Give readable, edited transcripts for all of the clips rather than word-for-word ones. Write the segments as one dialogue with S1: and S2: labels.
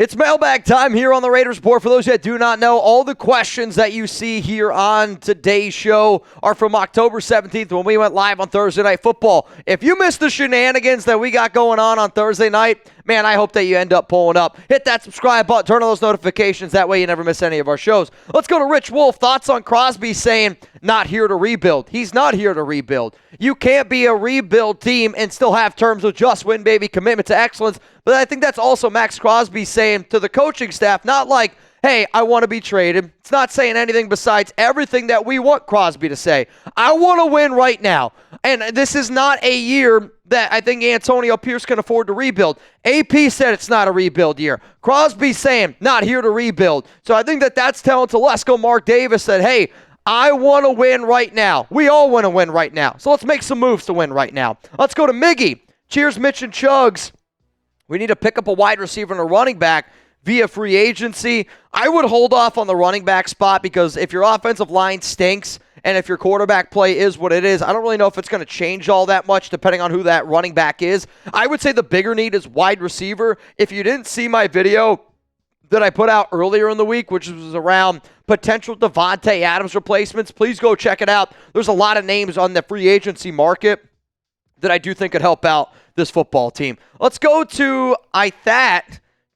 S1: It's mailbag time here on the Raiders Report. For those that do not know, all the questions that you see here on today's show are from October 17th when we went live on Thursday Night Football. If you missed the shenanigans that we got going on Thursday night, man, I hope that you end up pulling up. Hit that subscribe button, turn on those notifications. That way you never miss any of our shows. Let's go to Rich Wolf. Thoughts on Crosby saying, not here to rebuild. He's not here to rebuild. You can't be a rebuild team and still have terms of just win, baby, commitment to excellence. But I think that's also Maxx Crosby saying to the coaching staff, not like, hey, I want to be traded. It's not saying anything besides everything that we want Crosby to say. I want to win right now. And this is not a year that I think Antonio Pierce can afford to rebuild. AP said it's not a rebuild year. Crosby saying, not here to rebuild. So I think that that's telling Telesco Mark Davis that, hey, I want to win right now. We all want to win right now. So let's make some moves to win right now. Let's go to Miggy. Cheers, Mitch and Chugs. We need to pick up a wide receiver and a running back via free agency. I would hold off on the running back spot because if your offensive line stinks and if your quarterback play is what it is, I don't really know if it's going to change all that much depending on who that running back is. I would say the bigger need is wide receiver. If you didn't see my video that I put out earlier in the week, which was around potential Davante Adams replacements, please go check it out. There's a lot of names on the free agency market that I do think could help out this football team. Let's go to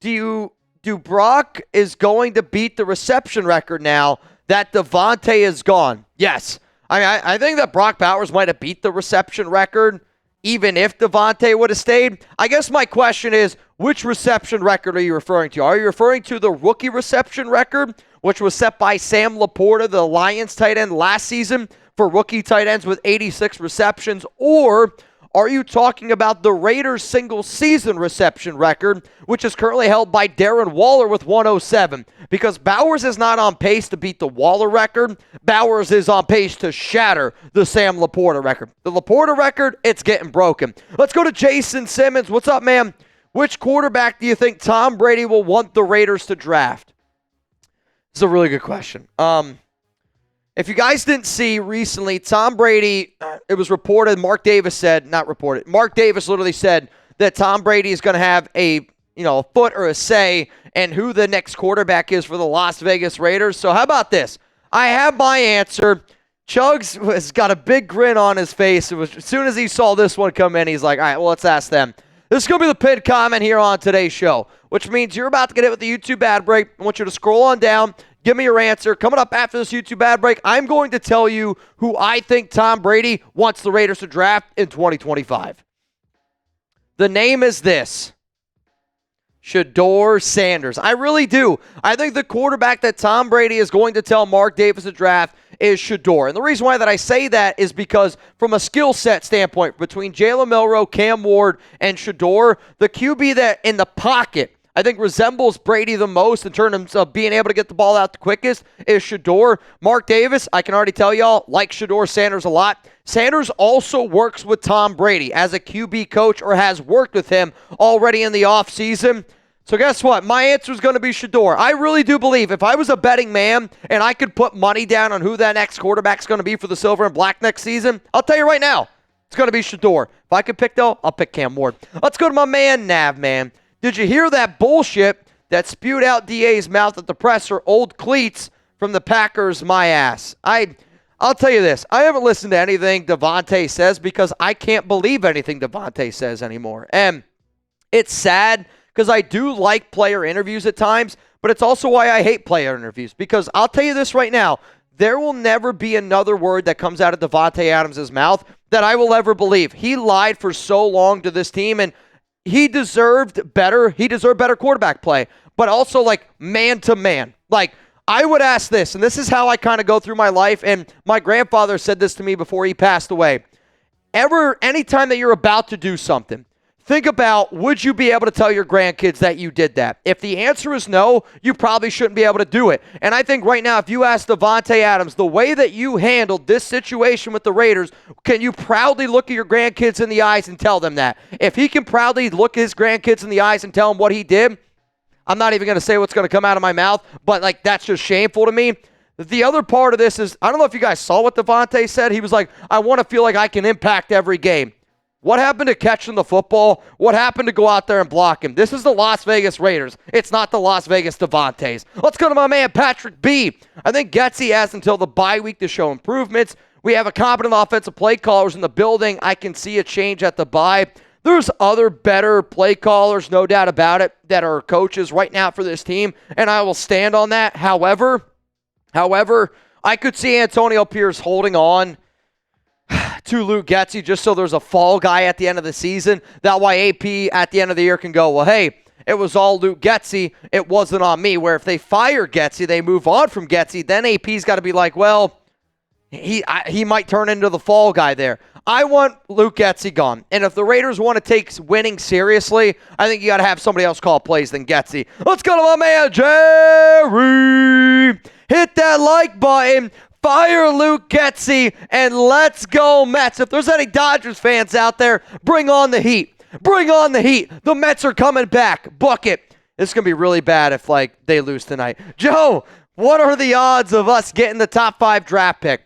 S1: Do Brock is going to beat the reception record now that Davante is gone? Yes. I think that Brock Bowers might have beat the reception record even if Davante would have stayed. I guess my question is, which reception record are you referring to? Are you referring to the rookie reception record, which was set by Sam Laporta, the Lions tight end last season, for rookie tight ends with 86 receptions? Or are you talking about the Raiders' single-season reception record, which is currently held by Darren Waller with 107? Because Bowers is not on pace to beat the Waller record. Bowers is on pace to shatter the Sam Laporta record. The Laporta record, it's getting broken. Let's go to Jason Simmons. What's up, man? Which quarterback do you think Tom Brady will want the Raiders to draft? This is a really good question. If you guys didn't see recently, Tom Brady, it was reported, Mark Davis literally said that Tom Brady is going to have a foot or a say in who the next quarterback is for the Las Vegas Raiders. So how about this? I have my answer. Chugs has got a big grin on his face. As soon as he saw this one come in, he's like, all right, well, let's ask them. This is going to be the pinned comment here on today's show, which means you're about to get hit with the YouTube ad break. I want you to scroll on down. Give me your answer. Coming up after this YouTube ad break, I'm going to tell you who I think Tom Brady wants the Raiders to draft in 2025. The name is this: Shedeur Sanders. I really do. I think the quarterback that Tom Brady is going to tell Mark Davis to draft is Shedeur. And the reason why that I say that is because from a skill set standpoint, between Jalen Milroe, Cam Ward, and Shedeur, the QB that in the pocket I think resembles Brady the most in terms of being able to get the ball out the quickest is Shedeur. Mark Davis, I can already tell y'all, like Shedeur Sanders a lot. Sanders also works with Tom Brady as a QB coach or has worked with him already in the offseason. So guess what? My answer is going to be Shedeur. I really do believe if I was a betting man and I could put money down on who that next quarterback's going to be for the Silver and Black next season, I'll tell you right now, it's going to be Shedeur. If I could pick, though, I'll pick Cam Ward. Let's go to my man, Nav, man. Did you hear that bullshit that spewed out DA's mouth at the presser, old cleats from the Packers, my ass? I'll tell you this. I haven't listened to anything Davante says because I can't believe anything Davante says anymore. And it's sad because I do like player interviews at times, but it's also why I hate player interviews. Because I'll tell you this right now. There will never be another word that comes out of Davante Adams' mouth that I will ever believe. He lied for so long to this team, and he deserved better. He deserved better quarterback play, but also like man to man. Like I would ask this, and this is how I kind of go through my life. And my grandfather said this to me before he passed away. Anytime that you're about to do something, think about, would you be able to tell your grandkids that you did that? If the answer is no, you probably shouldn't be able to do it. And I think right now, if you ask Davante Adams, the way that you handled this situation with the Raiders, can you proudly look at your grandkids in the eyes and tell them that? If he can proudly look at his grandkids in the eyes and tell them what he did, I'm not even going to say what's going to come out of my mouth, but like that's just shameful to me. The other part of this is, I don't know if you guys saw what Davante said. He was like, I want to feel like I can impact every game. What happened to catching the football? What happened to go out there and block him? This is the Las Vegas Raiders. It's not the Las Vegas Davantes. Let's go to my man, Patrick B. I think Getsy has until the bye week to show improvements. We have a competent offensive play callers in the building. I can see a change at the bye. There's other better play callers, no doubt about it, that are coaches right now for this team, and I will stand on that. However, I could see Antonio Pierce holding on to Luke Getsy just so there's a fall guy at the end of the season. That way AP at the end of the year can go, well, hey, it was all Luke Getsy. It wasn't on me. Where if they fire Getsy, they move on from Getsy, then AP's got to be like, well, he might turn into the fall guy there. I want Luke Getsy gone. And if the Raiders want to take winning seriously, I think you got to have somebody else call plays than Getsy. Let's go to my man, Jerry. Hit that like button. Fire Luke Getsy, and let's go Mets. If there's any Dodgers fans out there, bring on the heat. Bring on the heat. The Mets are coming back. Book it. This is going to be really bad if, they lose tonight. Joe, what are the odds of us getting the top 5 draft pick?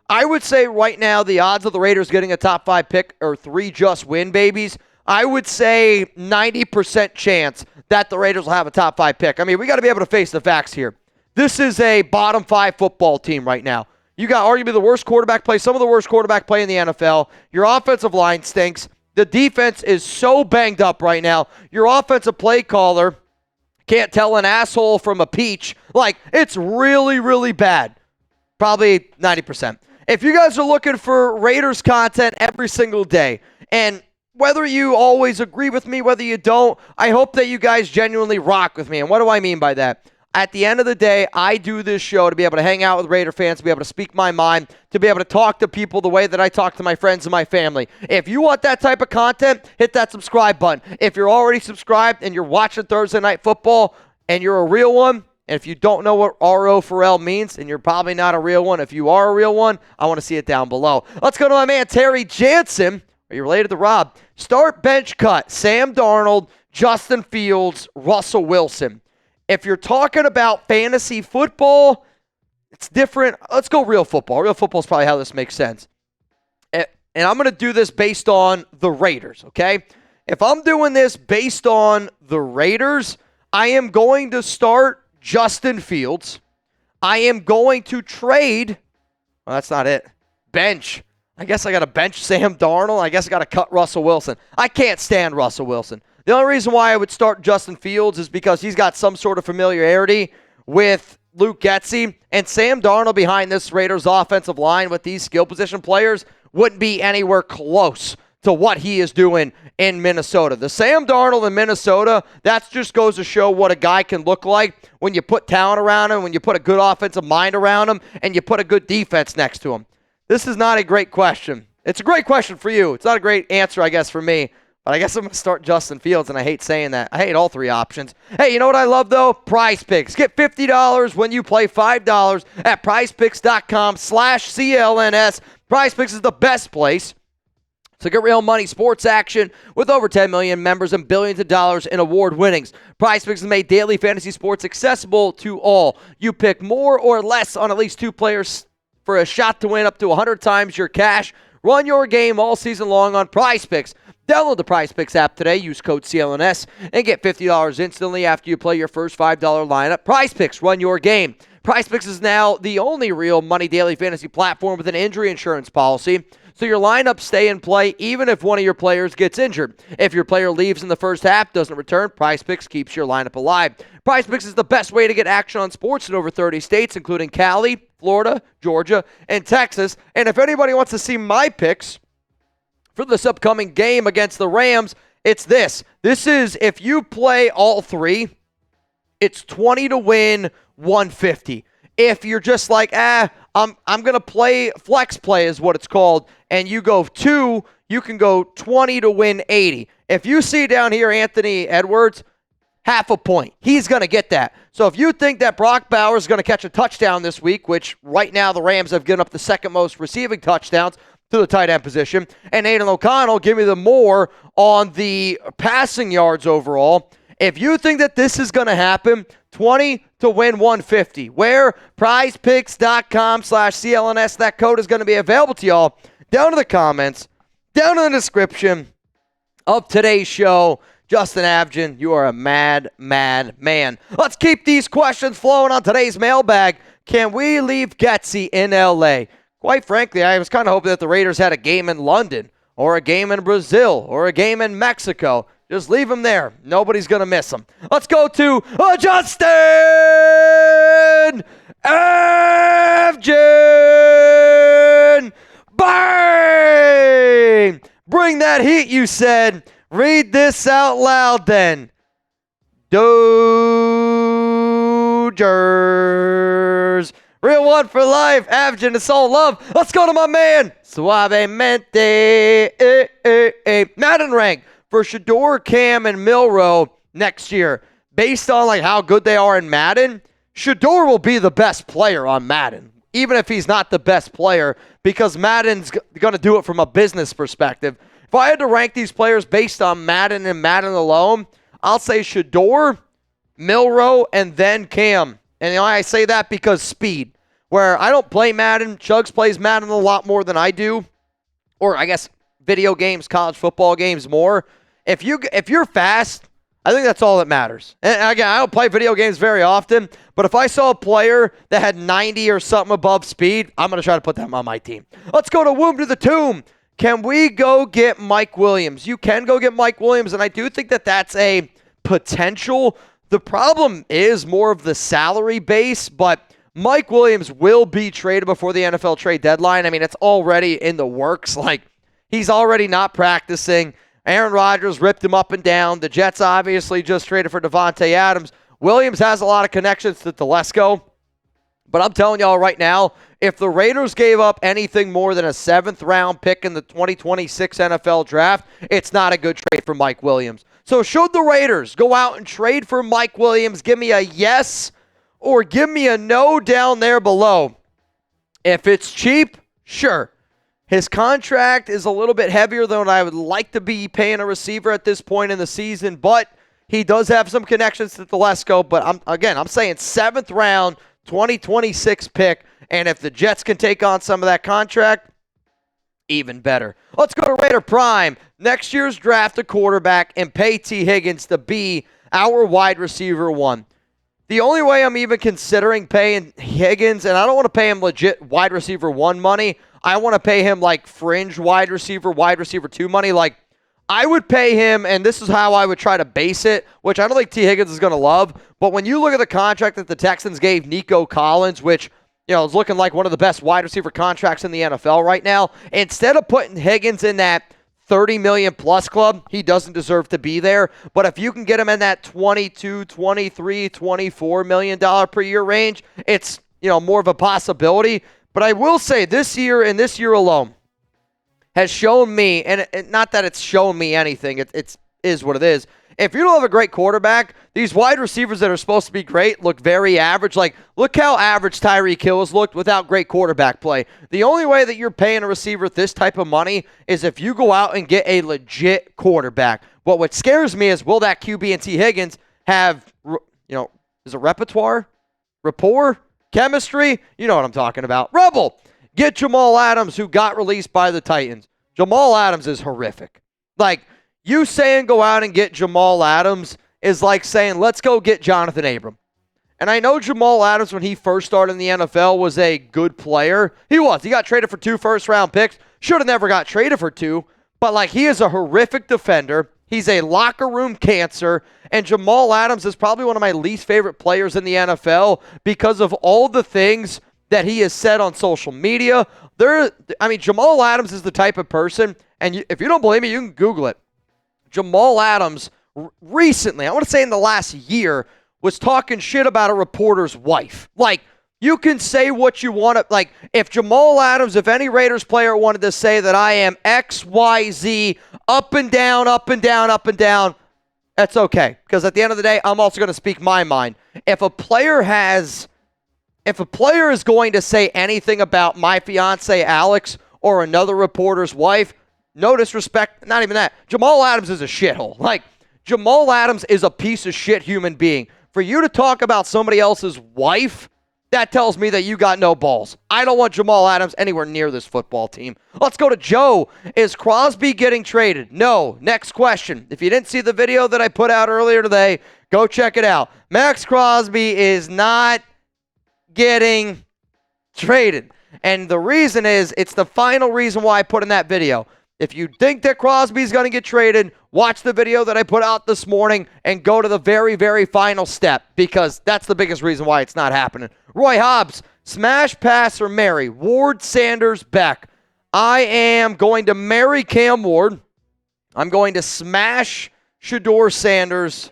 S1: I would say right now the odds of the Raiders getting a top 5 pick are 3 just win babies. I would say 90% chance that the Raiders will have a top 5 pick. I mean, we got to be able to face the facts here. This is a bottom 5 football team right now. You got arguably the worst quarterback play, some of the worst quarterback play in the NFL. Your offensive line stinks. The defense is so banged up right now. Your offensive play caller can't tell an asshole from a peach. It's really, really bad. Probably 90%. If you guys are looking for Raiders content every single day, and whether you always agree with me, whether you don't, I hope that you guys genuinely rock with me. And what do I mean by that? At the end of the day, I do this show to be able to hang out with Raider fans, to be able to speak my mind, to be able to talk to people the way that I talk to my friends and my family. If you want that type of content, hit that subscribe button. If you're already subscribed and you're watching Thursday Night Football and you're a real one, and if you don't know what RO for L means, and you're probably not a real one, if you are a real one, I want to see it down below. Let's go to my man, Terry Jansen. Are you related to Rob? Start bench cut. Sam Darnold, Justin Fields, Russell Wilson. If you're talking about fantasy football, it's different. Let's go real football. Real football is probably how this makes sense. And I'm going to do this based on the Raiders, okay? If I'm doing this based on the Raiders, I am going to start Justin Fields. I am going to trade. Well, that's not it. Bench. I guess I got to bench Sam Darnold. I guess I got to cut Russell Wilson. I can't stand Russell Wilson. The only reason why I would start Justin Fields is because he's got some sort of familiarity with Luke Getsy, and Sam Darnold behind this Raiders offensive line with these skill position players wouldn't be anywhere close to what he is doing in Minnesota. The Sam Darnold in Minnesota, that just goes to show what a guy can look like when you put talent around him, when you put a good offensive mind around him, and you put a good defense next to him. This is not a great question. It's a great question for you. It's not a great answer, I guess, for me. But I guess I'm going to start Justin Fields, and I hate saying that. I hate all 3 options. Hey, you know what I love, though? Prize Picks. Get $50 when you play $5 at prizepicks.com/CLNS. Prize Picks is the best place to get real money sports action with over 10 million members and billions of dollars in award winnings. Prize Picks has made daily fantasy sports accessible to all. You pick more or less on at least 2 players for a shot to win up to 100 times your cash. Run your game all season long on Prize Picks. Download the Prize Picks app today. Use code CLNS and get $50 instantly after you play your first $5 lineup. Prize Picks, run your game. Prize Picks is now the only real money daily fantasy platform with an injury insurance policy, so your lineups stay in play even if one of your players gets injured. If your player leaves in the first half, doesn't return, Prize Picks keeps your lineup alive. Prize Picks is the best way to get action on sports in over 30 states, including Cali, Florida, Georgia, and Texas. And if anybody wants to see my picks for this upcoming game against the Rams, it's this. This is, if you play all 3, it's 20 to win, 150. If you're just like, I'm going to play, flex play is what it's called, and you go 2, you can go 20 to win 80. If you see down here Anthony Edwards, half a point. He's going to get that. So if you think that Brock Bowers is going to catch a touchdown this week, which right now the Rams have given up the second most receiving touchdowns to the tight end position, and Aidan O'Connell give me the more on the passing yards overall. If you think that this is going to happen, 20 to win 150. Where? prizepicks.com/CLNS. That code is going to be available to y'all down in the comments. down in the description of today's show. Justin Abgen, you are a mad, mad man. Let's keep these questions flowing on today's mailbag. Can we leave Getsy in LA? Quite frankly, I was kind of hoping that the Raiders had a game in London or a game in Brazil or a game in Mexico. Just leave him there. Nobody's going to miss him. Let's go to Justin Abgen. Bang! Bring that heat, you said. Read this out loud then. Dodgers. Real one for life. Abgen, it's all love. Let's go to my man. Suavemente. Madden rank for Shedeur, Cam, and Milroe next year. Based on like how good they are in Madden, Shedeur will be the best player on Madden. Even if he's not the best player, because Madden's going to do it from a business perspective. If I had to rank these players based on Madden and Madden alone, I'll say Shedeur, Milroe, and then Cam. And I say that because speed. Where I don't play Madden, Chugs plays Madden a lot more than I do. Or I guess video games, college football games more. If you're fast, I think that's all that matters. And again, I don't play video games very often, but if I saw a player that had 90 or something above speed, I'm going to try to put them on my team. Let's go to Womb to the Tomb. Can we go get Mike Williams? You can go get Mike Williams, and I do think that that's a potential. The problem is more of the salary base, but Mike Williams will be traded before the NFL trade deadline. I mean, it's already in the works. Like, he's already not practicing. Aaron Rodgers ripped him up and down. The Jets obviously just traded for Davante Adams. Williams has a lot of connections to Telesco. But I'm telling y'all right now, if the Raiders gave up anything more than a 7th-round pick in the 2026 NFL draft, it's not a good trade for Mike Williams. So should the Raiders go out and trade for Mike Williams, give me a yes or give me a no down there below. If it's cheap, sure. His contract is a little bit heavier than I would like to be paying a receiver at this point in the season, but he does have some connections to Telesco. But I'm saying 7th round, 2026 pick, and if the Jets can take on some of that contract, even better. Let's go to Raider Prime. Next year's draft a quarterback and pay T. Higgins to be our wide receiver 1. The only way I'm even considering paying Higgins, and I don't want to pay him legit wide receiver 1 money, I want to pay him like fringe wide receiver 2 money. Like, I would pay him, and this is how I would try to base it, which I don't think T. Higgins is going to love, but when you look at the contract that the Texans gave Nico Collins, which, you know, is looking like one of the best wide receiver contracts in the NFL right now, instead of putting Higgins in that $30 million plus club, he doesn't deserve to be there. But if you can get him in that $22, $23, $24 million per year range, it's, you know, more of a possibility. But I will say this year and this year alone has shown me, and not that it's shown me anything, it is what it is. If you don't have a great quarterback, these wide receivers that are supposed to be great look very average. Like, look how average Tyreek Hill has looked without great quarterback play. The only way that you're paying a receiver this type of money is if you go out and get a legit quarterback. But what scares me is, will that QB and T. Higgins have, you know, is it repertoire? Rapport? Chemistry? You know what I'm talking about. Rebel! Get Jamal Adams, who got released by the Titans. Jamal Adams is horrific. Like, you saying go out and get Jamal Adams is like saying, let's go get Jonathan Abram. And I know Jamal Adams, when he first started in the NFL, was a good player. He was. He got traded for 2 first-round picks. Should have never got traded for 2. But, like, he is a horrific defender. He's a locker room cancer. And Jamal Adams is probably one of my least favorite players in the NFL because of all the things that he has said on social media. Jamal Adams is the type of person, and if you don't believe me, you can Google it. Jamal Adams recently, I want to say in the last year, was talking shit about a reporter's wife. Like, you can say what you want to, like, if Jamal Adams, if any Raiders player wanted to say that I am XYZ, up and down, up and down, up and down, that's okay. Because at the end of the day, I'm also going to speak my mind. If a player is going to say anything about my fiance Alex or another reporter's wife, no disrespect, not even that. Jamal Adams is a shithole. Like, Jamal Adams is a piece of shit human being. For you to talk about somebody else's wife, that tells me that you got no balls. I don't want Jamal Adams anywhere near this football team. Let's go to Joe. Is Crosby getting traded? No. Next question. If you didn't see the video that I put out earlier today, go check it out. Maxx Crosby is not getting traded. And the reason is, it's the final reason why I put in that video. If you think that Crosby's going to get traded, watch the video that I put out this morning and go to the very, very final step, because that's the biggest reason why it's not happening. Roy Hobbs, smash, pass, or marry? Ward, Sanders, Beck. I am going to marry Cam Ward. I'm going to smash Shedeur Sanders.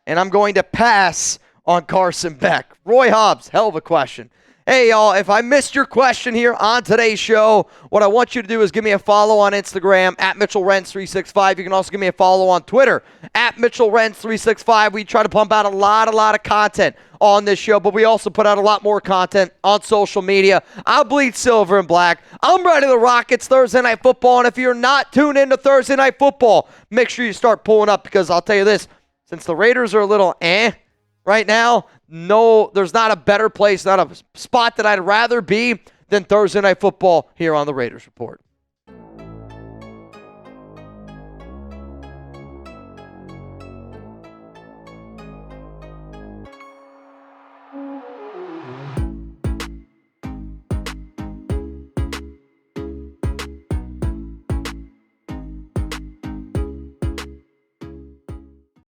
S1: And I'm going to pass on Carson Beck. Roy Hobbs, hell of a question. Hey, y'all, if I missed your question here on today's show, what I want you to do is give me a follow on Instagram, at Mitchell Renz 365. You can also give me a follow on Twitter, at Mitchell Renz 365. We try to pump out a lot of content on this show, but we also put out a lot more content on social media. I'll bleed silver and black. I'm ready to rock. It's Thursday Night Football, and if you're not tuned into Thursday Night Football, make sure you start pulling up, because I'll tell you this, since the Raiders are a little right now, no, there's not a better place, not a spot that I'd rather be than Thursday Night Football here on the Raiders Report.